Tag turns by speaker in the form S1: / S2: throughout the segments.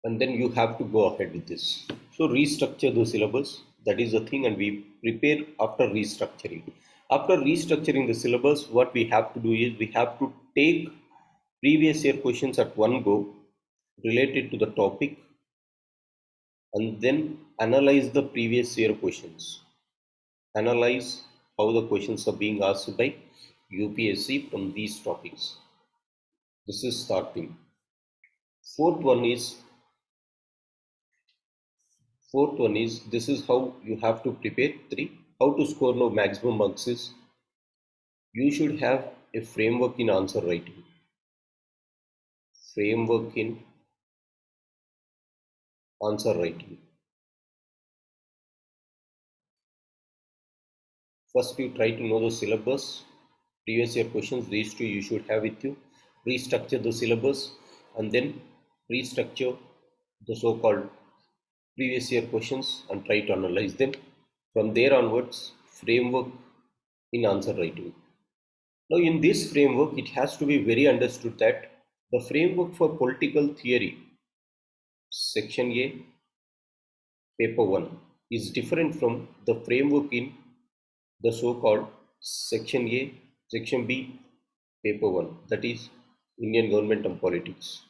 S1: and then you have to go ahead with this. So restructure the syllabus, that is the thing, and we prepare after restructuring. After restructuring the syllabus, what we have to do is we have to take previous year questions at one go related to the topic and then analyze the previous year questions. Analyze how the questions are being asked by UPSC from these topics. This is starting. Fourth one is this is how you have to prepare. 3. How to score no maximum marks is you should have a framework in answer writing. Framework in answer writing. First, you try to know the syllabus, previous year questions, these two you should have with you. Restructure the syllabus and then restructure the so-called previous year questions and try to analyze them. From there onwards, framework in answer writing. Now, in this framework, it has to be very understood that the framework for political theory, section A, paper 1, is different from the framework in the so-called section A, section B, paper 1, that is Indian government and politics.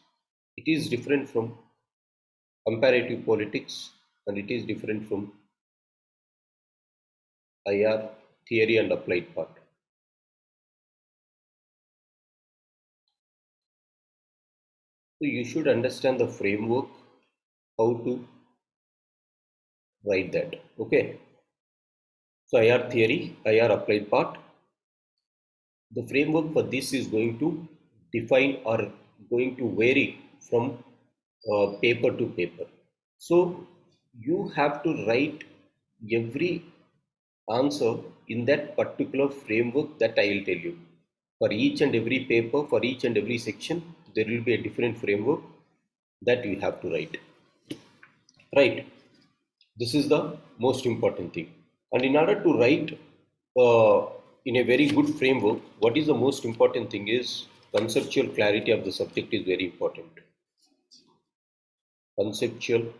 S1: It is different from comparative politics and it is different from IR, theory and applied part. So you should understand the framework, how to write that. Okay. So IR theory, IR applied part. The framework for this is going to define or going to vary from paper to paper. So you have to write every answer in that particular framework that I will tell you. For each and every paper, for each and every section, there will be a different framework that you have to write. Right? This is the most important thing. And in order to write in a very good framework, what is the most important thing is conceptual clarity of the subject is very important. Conceptual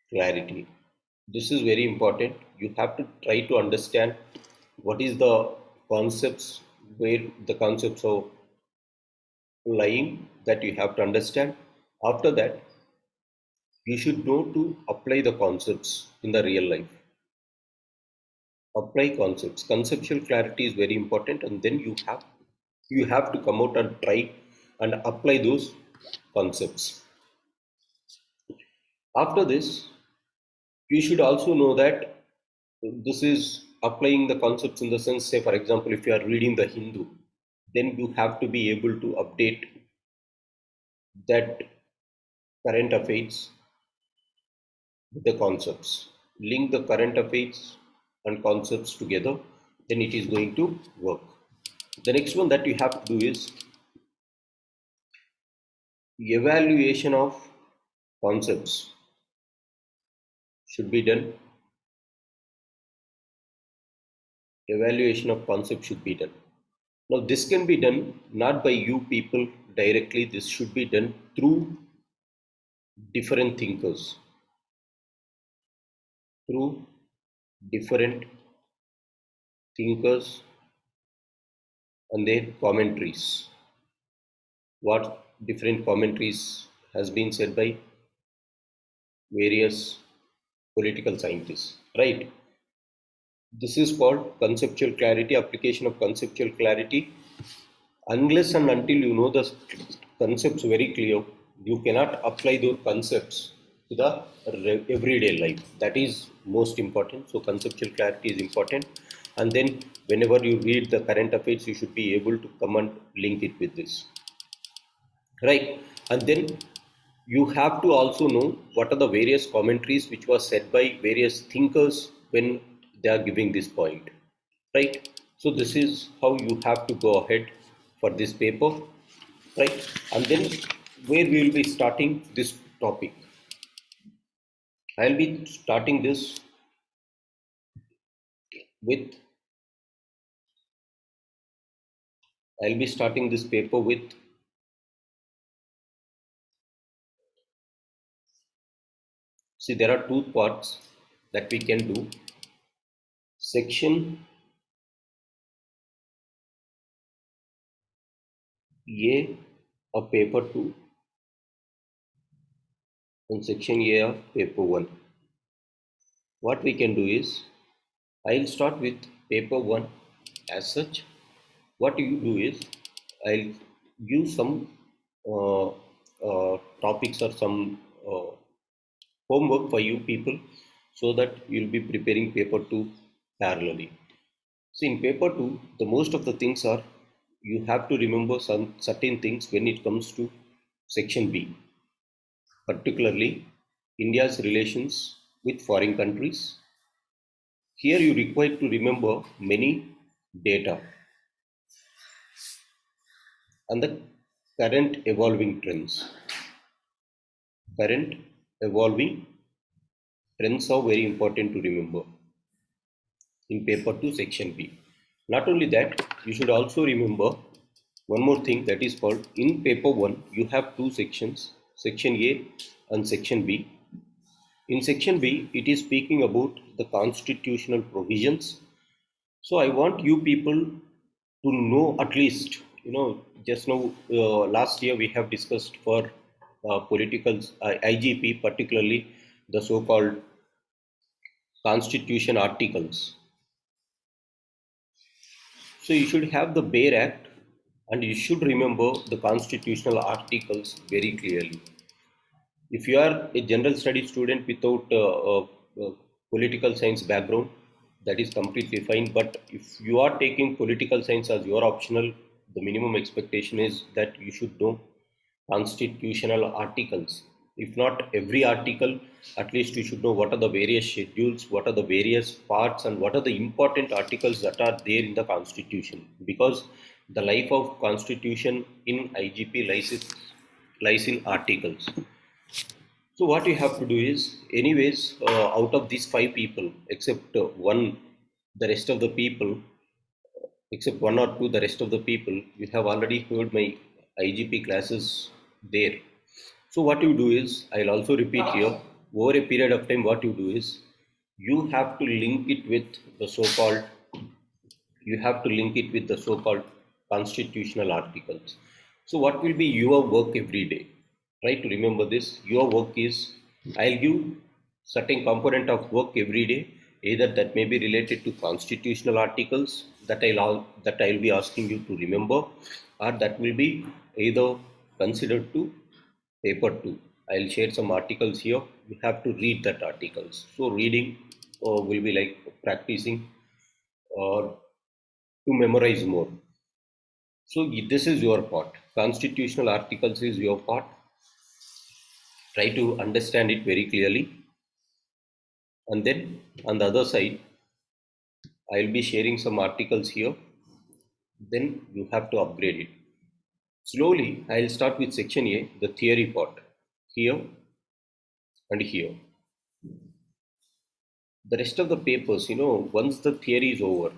S1: clarity. This is very important. You have to try to understand what is the concepts, where the concepts are lying, that you have to understand. After that, you should know to apply the concepts in the real life. Apply concepts. Conceptual clarity is very important, and then you have to come out and try and apply those concepts. After this, you should also know that this is applying the concepts in the sense, say for example, if you are reading the Hindu, then you have to be able to update that current affairs with the concepts. Link the current affairs and concepts together, then it is going to work. The next one that you have to do is evaluation of concepts should be done. Evaluation of concepts should be done. Now this can be done not by you people directly, this should be done through different thinkers, through different thinkers and their commentaries. What different commentaries has been said by various political scientists, right? This is called conceptual clarity, application of conceptual clarity. Unless and until you know the concepts very clear, you cannot apply those concepts to the everyday life. That is most important. So conceptual clarity is important. And then whenever you read the current affairs, you should be able to come and link it with this. Right? And then you have to also know what are the various commentaries which was said by various thinkers when they are giving this point, right? So this is how you have to go ahead for this paper, right? And then where we will be starting this topic, I'll be starting this with I'll be starting this paper with See, there are two parts that we can do. Section A of paper 2 and section A of paper 1. What we can do is, I'll start with paper 1 as such. What you do is, I'll give some topics or some homework for you people so that you'll be preparing paper 2 parallelly. See, in paper 2, the most of the things are you have to remember some certain things when it comes to section B, particularly India's relations with foreign countries. Here you require to remember many data and the current evolving trends. Current evolving trends are very important to remember in paper 2 section B. Not only that, you should also remember one more thing, that is called, in paper 1 you have two sections, section A and section B. In section B it is speaking about the constitutional provisions. So I want you people to know at least, just now last year we have discussed for political IGP, particularly the so-called constitution articles. So you should have the bare act and you should remember the constitutional articles very clearly. If you are a general study student without political science background, that is completely fine. But if you are taking political science as your optional, the minimum expectation is that you should know constitutional articles. If not every article, at least you should know what are the various schedules, what are the various parts, and what are the important articles that are there in the constitution. Because the life of constitution in IGP lies in articles. So what you have to do is, anyways, out of these five people, except one, the rest of the people, except one or two, the rest of the people, you have already heard my IGP classes there. So what you do is, I'll also repeat here, over a period of time, what you do is, you have to link it with the so-called, you have to link it with the so-called constitutional articles. So what will be your work every day? Try to remember this. Your work is, I'll give certain component of work every day, either that may be related to constitutional articles that I'll be asking you to remember, or that will be either considered to paper 2. I'll share some articles here. You have to read that articles. So reading will be like practicing or to memorize more. So this is your part. Constitutional articles is your part. Try to understand it very clearly. And then on the other side, I'll be sharing some articles here. Then you have to upgrade it. Slowly, I'll start with section A, the theory part. Here and here. The rest of the papers, once the theory is over,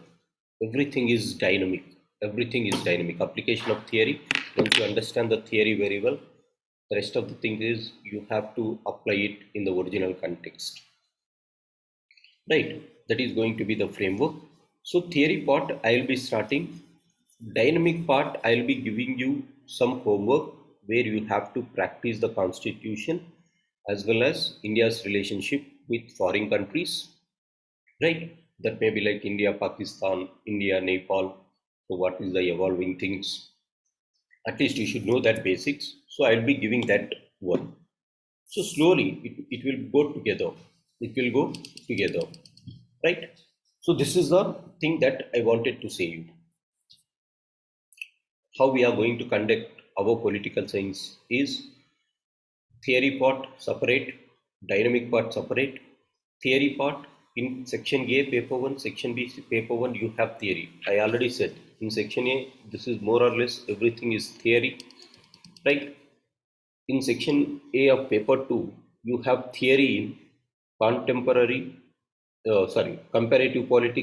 S1: everything is dynamic. Everything is dynamic. Application of theory. Once you understand the theory very well, the rest of the thing is you have to apply it in the original context. Right? That is going to be the framework. So theory part, I will be starting. Dynamic part, I will be giving you some homework where you have to practice the constitution as well as India's relationship with foreign countries. Right? That may be like India, Pakistan, India, Nepal. So what is the evolving things? At least you should know that basics. So I'll be giving that one. So slowly it will go together. It will go together. Right? So this is the thing that I wanted to say you. How we are going to conduct our political science is theory part separate, dynamic part separate. Theory part in section A paper 1, section B paper 1 you have theory. I already said in section A this is more or less everything is theory, right? In section A of paper 2 you have theory in contemporary comparative politics